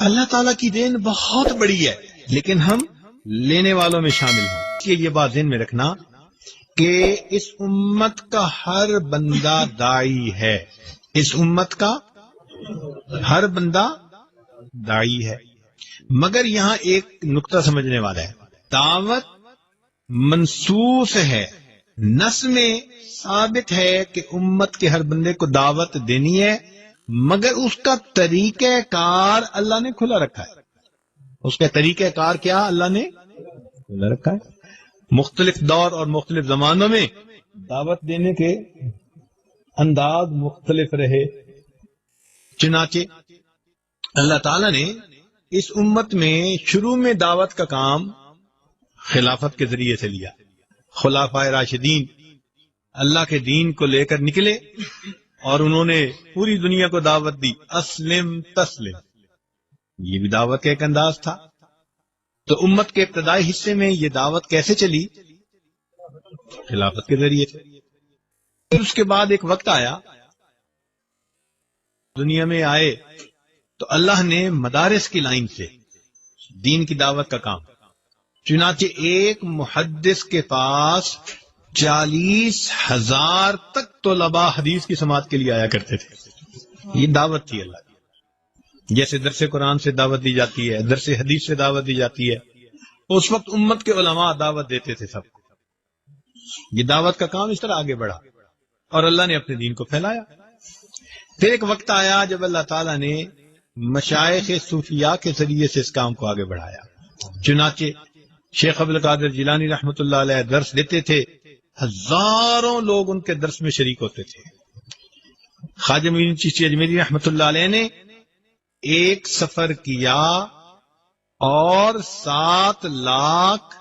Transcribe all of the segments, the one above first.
اللہ تعالیٰ کی دین بہت بڑی ہے، لیکن ہم لینے والوں میں شامل ہیں۔ اس لیے یہ بات ذہن میں رکھنا کہ اس امت کا ہر بندہ داعی ہے، اس امت کا ہر بندہ داعی ہے، مگر یہاں ایک نقطہ سمجھنے والا ہے، دعوت منصوص ہے، نص میں ثابت ہے کہ امت کے ہر بندے کو دعوت دینی ہے، مگر اس کا طریقہ کار اللہ نے کھلا رکھا ہے۔ اس کا طریقہ کار کیا اللہ نے کھلا رکھا ہے؟ مختلف دور اور مختلف زمانوں میں دعوت دینے کے انداز مختلف رہے، چنانچہ اللہ تعالیٰ نے اس امت میں شروع میں دعوت کا کام خلافت کے ذریعے سے لیا۔ خلفائے راشدین اللہ کے دین کو لے کر نکلے اور انہوں نے پوری دنیا کو دعوت دی، اسلم تسلم، یہ بھی دعوت کا ایک انداز تھا۔ تو امت کے ابتدائی حصے میں یہ دعوت کیسے چلی؟ خلافت کے ذریعے سے۔ پھر اس کے بعد ایک وقت آیا، دنیا میں آئے تو اللہ نے مدارس کی لائن سے دین کی دعوت کا کام، چنانچہ ایک محدث کے پاس 40,000 تک طلباء حدیث کی سماعت کے لیے آیا کرتے تھے۔ یہ دعوت تھی اللہ کی، جیسے درس قرآن سے دعوت دی جاتی ہے، درس حدیث سے دعوت دی جاتی ہے، اس وقت امت کے علماء دعوت دیتے تھے سب کو۔ یہ دعوت کا کام اس طرح آگے بڑھا اور اللہ نے اپنے دین کو پھیلایا۔ پھر ایک وقت آیا جب اللہ تعالیٰ نے مشائخ صوفیاء کے ذریعے سے اس کام کو آگے بڑھایا، چنانچہ شیخ عبد القادر جیلانی رحمۃ اللہ علیہ درس دیتے تھے، ہزاروں لوگ ان کے درس میں شریک ہوتے تھے۔ خواجہ معین چشتی اجمیری رحمۃ اللہ علیہ نے ایک سفر کیا اور 7 لاکھ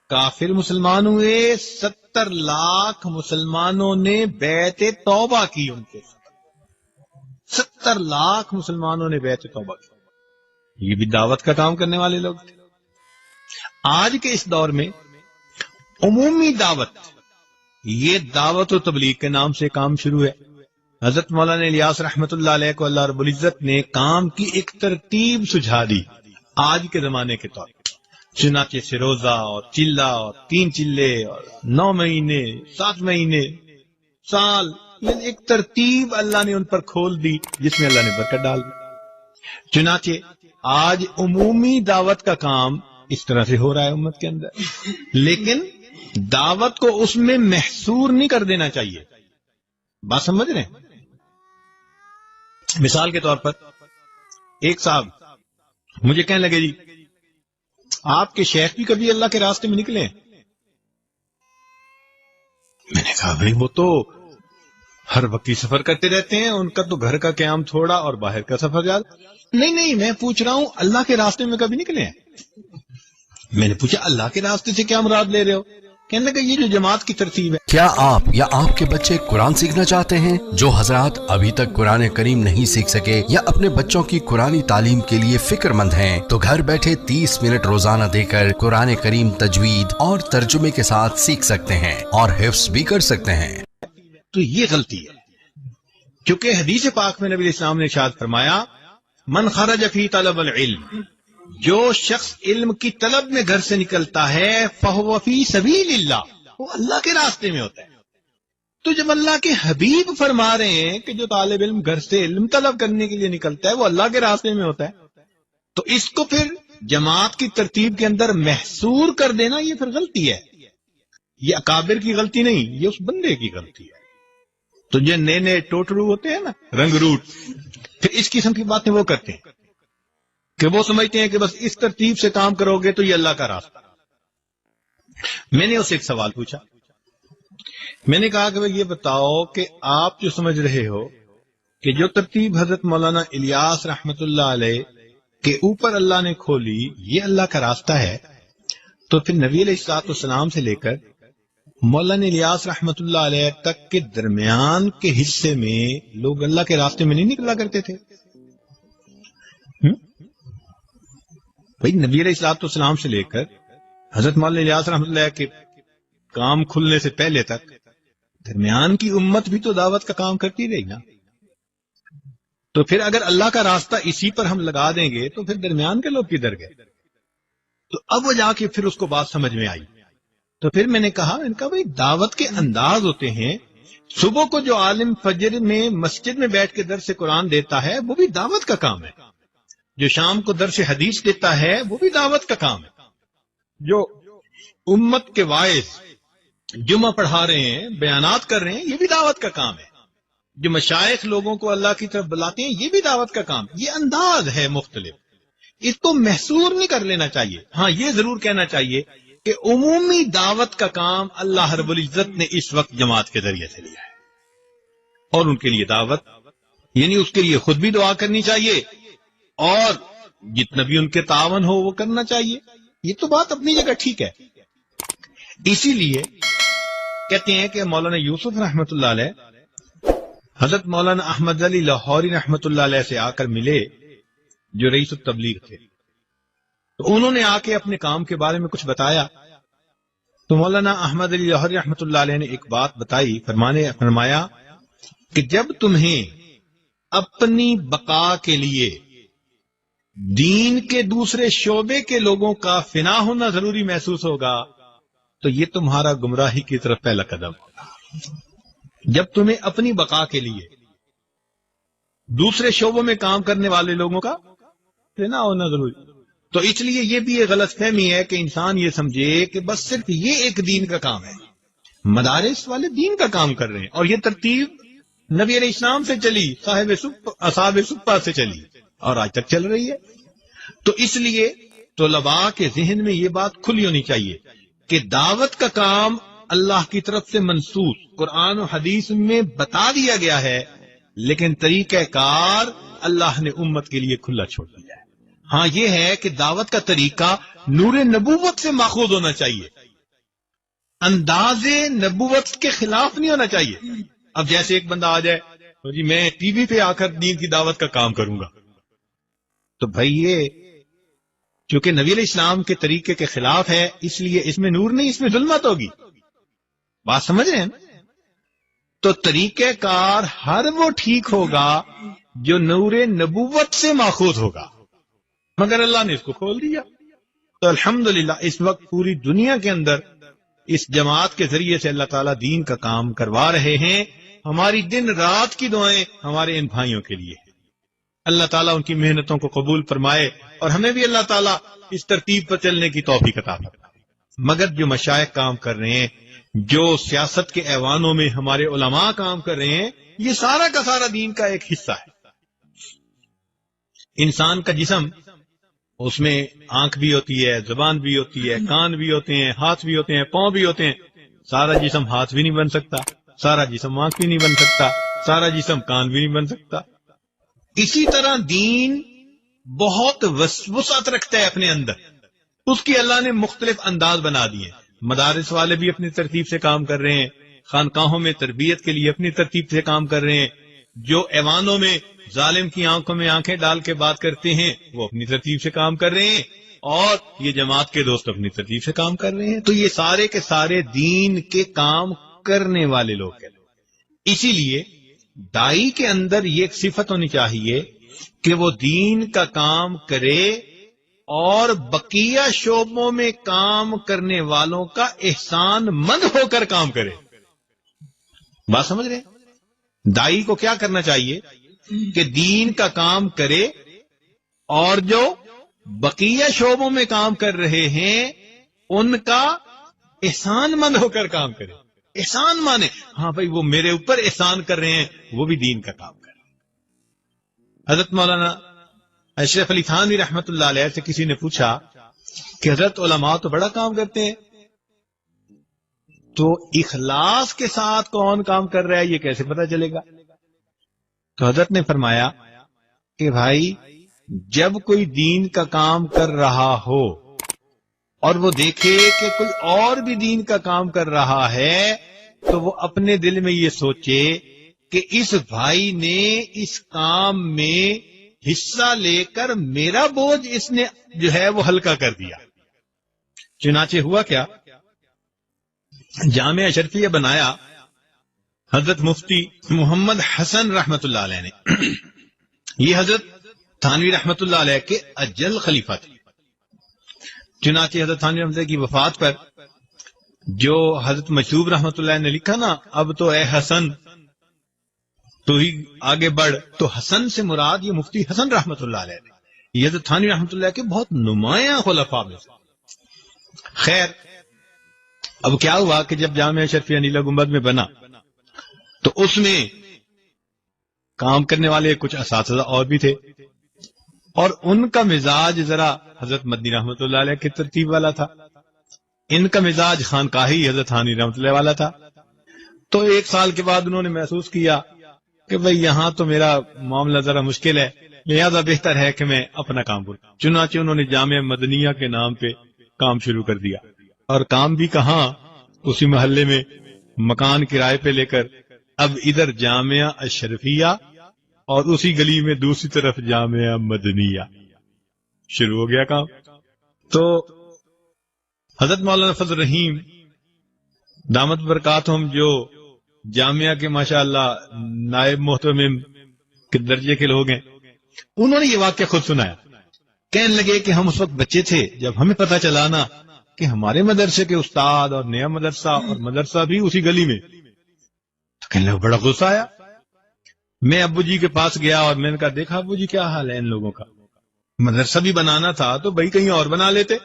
کافر مسلمان ہوئے، 70 لاکھ مسلمانوں نے بیعت توبہ کی، ان کے 70 لاکھ مسلمانوں نے بیعت توبہ کی۔ یہ بھی دعوت کا کام کرنے والے لوگ تھے۔ آج کے اس دور میں عمومی دعوت، یہ دعوت و تبلیغ کے نام سے کام شروع ہے۔ حضرت مولانا الیاس رحمت اللہ علیہ کو اللہ رب العزت نے کام کی ایک ترتیب سجھا دی آج کے زمانے کے طور پر، چنانچہ سے روزہ اور چلہ اور 3 چلے اور 9 مہینے 7 مہینے سال، یہ ایک ترتیب اللہ نے ان پر کھول دی جس میں اللہ نے برکت ڈال دی۔ چنانچہ آج عمومی دعوت کا کام اس طرح سے ہو رہا ہے امت کے اندر، لیکن دعوت کو اس میں محصور نہیں کر دینا چاہیے۔ بات سمجھ رہے ہیں؟ مثال کے طور پر ایک صاحب مجھے کہنے لگے، جی آپ کے شیخ بھی کبھی اللہ کے راستے میں نکلے ہیں؟ میں نے کہا بھائی وہ تو ہر وقت سفر کرتے رہتے ہیں، ان کا تو گھر کا قیام تھوڑا اور باہر کا سفر زیادہ۔ نہیں میں پوچھ رہا ہوں اللہ کے راستے میں کبھی نکلے ہیں؟ میں نے پوچھا اللہ کے راستے سے کیا مراد لے رہے ہو؟ کہنے لگا یہ جو جماعت کی ترتیب ہے۔ کیا آپ یا آپ کے بچے قرآن سیکھنا چاہتے ہیں؟ جو حضرات ابھی تک قرآن کریم نہیں سیکھ سکے یا اپنے بچوں کی قرآنی تعلیم کے لیے فکر مند ہیں تو گھر بیٹھے 30 منٹ روزانہ دے کر قرآن کریم تجوید اور ترجمے کے ساتھ سیکھ سکتے ہیں اور حفظ بھی کر سکتے ہیں۔ تو یہ غلطی ہے، کیونکہ حدیث پاک میں نبی اسلام نے ارشاد فرمایا، من خرج فی طلب العلم، جو شخص علم کی طلب میں گھر سے نکلتا ہے، فہو فی سبیل اللہ، وہ اللہ کے راستے میں ہوتا ہے۔ تو جب اللہ کے حبیب فرما رہے ہیں کہ جو طالب علم گھر سے علم طلب کرنے کے لیے نکلتا ہے وہ اللہ کے راستے میں ہوتا ہے، تو اس کو پھر جماعت کی ترتیب کے اندر محصور کر دینا یہ پھر غلطی ہے۔ یہ اکابر کی غلطی نہیں، یہ اس بندے کی غلطی ہے۔ تو جو نئے ٹوٹرو ہوتے ہیں نا، رنگ روٹ، پھر اس قسم کی باتیں وہ کرتے ہیں کہ وہ سمجھتے ہیں کہ بس اس ترتیب سے کام کرو گے تو یہ اللہ کا راستہ۔ میں نے اسے ایک سوال پوچھا، میں نے کہا کہ بھئی یہ بتاؤ کہ آپ جو سمجھ رہے ہو کہ جو ترتیب حضرت مولانا الیاس رحمت اللہ علیہ کے اوپر اللہ نے کھولی یہ اللہ کا راستہ ہے، تو پھر نبی علیہ الصلوۃ والسلام سے لے کر مولانا الیاس رحمت اللہ علیہ تک کے درمیان کے حصے میں لوگ اللہ کے راستے میں نہیں نکلا کرتے تھے؟ بھائی نبی علیہ الصلوۃ والسلام سے لے کر حضرت مولانا الیاس رحمۃ اللہ کے کام کھلنے سے پہلے تک درمیان کی امت بھی تو دعوت کا کام کرتی رہی نا۔ تو پھر اگر اللہ کا راستہ اسی پر ہم لگا دیں گے تو پھر درمیان کے لوگ کدھر گئے؟ تو اب وہ جا کے پھر اس کو بات سمجھ میں آئی. تو پھر میں نے کہا بھائی دعوت کے انداز ہوتے ہیں. صبح کو جو عالم فجر میں مسجد میں بیٹھ کے درس قرآن دیتا ہے وہ بھی دعوت کا کام ہے. جو شام کو درس حدیث دیتا ہے وہ بھی دعوت کا کام ہے. جو امت کے واعظ جمعہ پڑھا رہے ہیں، بیانات کر رہے ہیں، یہ بھی دعوت کا کام ہے. جو مشائخ لوگوں کو اللہ کی طرف بلاتے ہیں یہ بھی دعوت کا کام. یہ انداز ہے مختلف، اس کو محصور نہیں کر لینا چاہیے. ہاں یہ ضرور کہنا چاہیے کہ عمومی دعوت کا کام اللہ رب العزت نے اس وقت جماعت کے ذریعے سے لیا ہے، اور ان کے لیے دعوت یعنی اس کے لیے خود بھی دعا کرنی چاہیے اور جتنا بھی ان کے تعاون ہو وہ کرنا چاہیے. یہ تو بات اپنی جگہ ٹھیک ہے. اسی لیے کہتے ہیں کہ مولانا یوسف رحمۃ اللہ علیہ حضرت مولانا احمد علی لاہوری رحمۃ اللہ علیہ سے آ کر ملے جو رئیس التبلیغ تھے. تو انہوں نے آ کے اپنے کام کے بارے میں کچھ بتایا. تو مولانا احمد علی لاہوری رحمۃ اللہ علیہ نے ایک بات بتائی، فرمایا کہ جب تمہیں اپنی بقا کے لیے دین کے دوسرے شعبے کے لوگوں کا فنا ہونا ضروری محسوس ہوگا تو یہ تمہارا گمراہی کی طرف پہلا قدم ہوگا. جب تمہیں اپنی بقا کے لیے دوسرے شعبوں میں کام کرنے والے لوگوں کا فنا ہونا ضروری، تو اس لیے یہ بھی ایک غلط فہمی ہے کہ انسان یہ سمجھے کہ بس صرف یہ ایک دین کا کام ہے. مدارس والے دین کا کام کر رہے ہیں اور یہ ترتیب نبی علیہ السلام سے چلی، اصحاب صفہ سے چلی اور آج تک چل رہی ہے. تو اس لیے طلباء کے ذہن میں یہ بات کھلی ہونی چاہیے کہ دعوت کا کام اللہ کی طرف سے منسوخ قرآن و حدیث میں بتا دیا گیا ہے، لیکن طریقہ کار اللہ نے امت کے لیے کھلا چھوڑ دیا ہے. ہاں یہ ہے کہ دعوت کا طریقہ نور نبوت سے ماخوذ ہونا چاہیے، انداز نبوت کے خلاف نہیں ہونا چاہیے. اب جیسے ایک بندہ آ جائے تو جی میں ٹی وی پہ آ کر دین کی دعوت کا کام کروں گا، تو بھائی یہ چونکہ نبی علیہ السلام کے طریقے کے خلاف ہے اس لیے اس میں نور نہیں، اس میں ظلمت ہوگی. بات سمجھ رہے ہیں؟ تو طریقہ کار ہر وہ ٹھیک ہوگا جو نور نبوت سے ماخوذ ہوگا، مگر اللہ نے اس کو کھول دیا. تو الحمدللہ اس وقت پوری دنیا کے اندر اس جماعت کے ذریعے سے اللہ تعالیٰ دین کا کام کروا رہے ہیں. ہماری دن رات کی دعائیں ہمارے ان بھائیوں کے لیے ہیں. اللہ تعالیٰ ان کی محنتوں کو قبول فرمائے اور ہمیں بھی اللہ تعالیٰ اس ترتیب پر چلنے کی توفیق عطا فرمائے. مگر جو مشائخ کام کر رہے ہیں، جو سیاست کے ایوانوں میں ہمارے علماء کام کر رہے ہیں، یہ سارا کا سارا دین کا ایک حصہ ہے. انسان کا جسم، اس میں آنکھ بھی ہوتی ہے، زبان بھی ہوتی ہے، کان بھی ہوتے ہیں، ہاتھ بھی ہوتے ہیں، پاؤں بھی ہوتے ہیں. سارا جسم ہاتھ بھی نہیں بن سکتا، سارا جسم آنکھ بھی نہیں بن سکتا، سارا جسم کان بھی نہیں بن سکتا. اسی طرح دین بہت وسعت رکھتا ہے اپنے اندر، اس کی اللہ نے مختلف انداز بنا دیے. مدارس والے بھی اپنی ترتیب سے کام کر رہے ہیں، خانقاہوں میں تربیت کے لیے اپنی ترتیب سے کام کر رہے ہیں، جو ایوانوں میں ظالم کی آنکھوں میں آنکھیں ڈال کے بات کرتے ہیں وہ اپنی ترتیب سے کام کر رہے ہیں، اور یہ جماعت کے دوست اپنی ترتیب سے کام کر رہے ہیں. تو یہ سارے کے سارے دین کے کام کرنے والے لوگ ہیں. اسی لیے دائی کے اندر یہ ایک صفت ہونی چاہیے کہ وہ دین کا کام کرے اور بقیہ شعبوں میں کام کرنے والوں کا احسان مند ہو کر کام کرے. بات سمجھ رہے ہیں؟ دائی کو کیا کرنا چاہیے کہ دین کا کام کرے اور جو بقیہ شعبوں میں کام کر رہے ہیں ان کا احسان مند ہو کر کام کرے. احسان مانے ہاں بھائی وہ میرے اوپر احسان کر رہے ہیں، وہ بھی دین کا کام کرے. حضرت مولانا اشرف علی تھانوی رحمت اللہ علیہ سے کسی نے پوچھا کہ حضرت علماء تو بڑا کام کرتے ہیں، تو اخلاص کے ساتھ کون کام کر رہا ہے یہ کیسے پتہ چلے گا؟ تو حضرت نے فرمایا کہ بھائی جب کوئی دین کا کام کر رہا ہو اور وہ دیکھے کہ کوئی اور بھی دین کا کام کر رہا ہے تو وہ اپنے دل میں یہ سوچے کہ اس بھائی نے اس کام میں حصہ لے کر میرا بوجھ اس نے جو ہے وہ ہلکا کر دیا. چنانچہ ہوا کیا، جامعہ اشرفیہ بنایا حضرت مفتی محمد حسن رحمت اللہ علیہ نے. یہ حضرت تھانوی رحمت اللہ علیہ کے اجل خلیفہ تھے. چنانچہ حضرت تھانوی رحمت اللہ کی وفات پر جو حضرت مشہوب رحمت اللہ نے لکھا نا، اب تو اے حسن تو ہی آگے بڑھ، تو حسن سے مراد یہ مفتی حسن رحمت اللہ علیہ نے. یہ حضرت تھانوی رحمت اللہ کے بہت نمایاں خلفاء میں سے. خیر، اب کیا ہوا کہ جب جامعہ اشرفیہ نیلا گنبد میں بنا تو اس میں کام کرنے والے کچھ اساتذہ اور بھی تھے، اور ان کا مزاج ذرا حضرت مدنی رحمت اللہ علیہ کی ترتیب والا تھا، ان کا مزاج خانقاہی حضرت تھانوی رحمت اللہ والا تھا. تو ایک سال کے بعد انہوں نے محسوس کیا کہ بھئی یہاں تو میرا معاملہ ذرا مشکل ہے، لہذا بہتر ہے کہ میں اپنا کام کروں. چنانچہ انہوں نے جامعہ مدنیہ کے نام پہ کام شروع کر دیا، اور کام بھی کہاں، اسی محلے میں مکان کرائے پہ لے کر اب ادھر جامعہ اشرفیہ اور اسی گلی میں دوسری طرف جامعہ مدنیہ شروع ہو گیا کام. تو حضرت مولانا فضل الرحیم دامت برکاتہم جو جامعہ کے ماشاءاللہ نائب محتمم کے درجے کے لوگ ہیں، انہوں نے یہ واقعہ خود سنایا. کہنے لگے کہ ہم اس وقت بچے تھے جب ہمیں پتہ چلا نا کہ ہمارے مدرسے کے استاد اور نیا مدرسہ اور مدرسہ بھی اسی گلی میں، تو کہنے لگے بڑا غصہ آیا. میں ابو جی کے پاس گیا اور میں نے کہا دیکھا ابو جی کیا حال ہے ان لوگوں کا، مدرسہ بھی بنانا تھا تو بھائی کہیں اور بنا لیتے،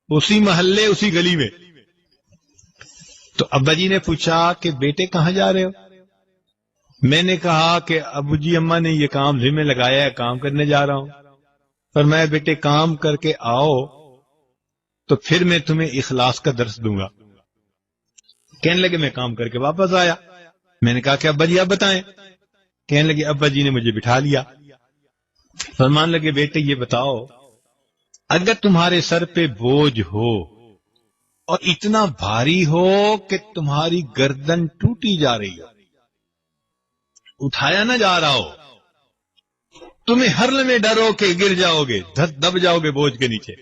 اسی محلے اسی گلی میں. تو ابا جی نے پوچھا کہ بیٹے کہاں جا رہے ہو؟ میں نے کہا کہ ابو جی اماں نے یہ کام ذمہ لگایا ہے، کام کرنے جا رہا ہوں. فرمایا بیٹے کام کر کے آؤ تو پھر میں تمہیں اخلاص کا درس دوں گا. کہنے لگے میں کام کر کے واپس آیا. میں نے کہا کہ ابا جی آپ بتائیں. کہنے لگے ابا جی نے مجھے بٹھا لیا. فرمان لگے بیٹے یہ بتاؤ، اگر تمہارے سر پہ بوجھ ہو اور اتنا بھاری ہو کہ تمہاری گردن ٹوٹی جا رہی ہو، اٹھایا نہ جا رہا ہو، تمہیں ہر لمحے ڈر ہو کہ گر جاؤ گے، دب جاؤ گے بوجھ کے نیچے،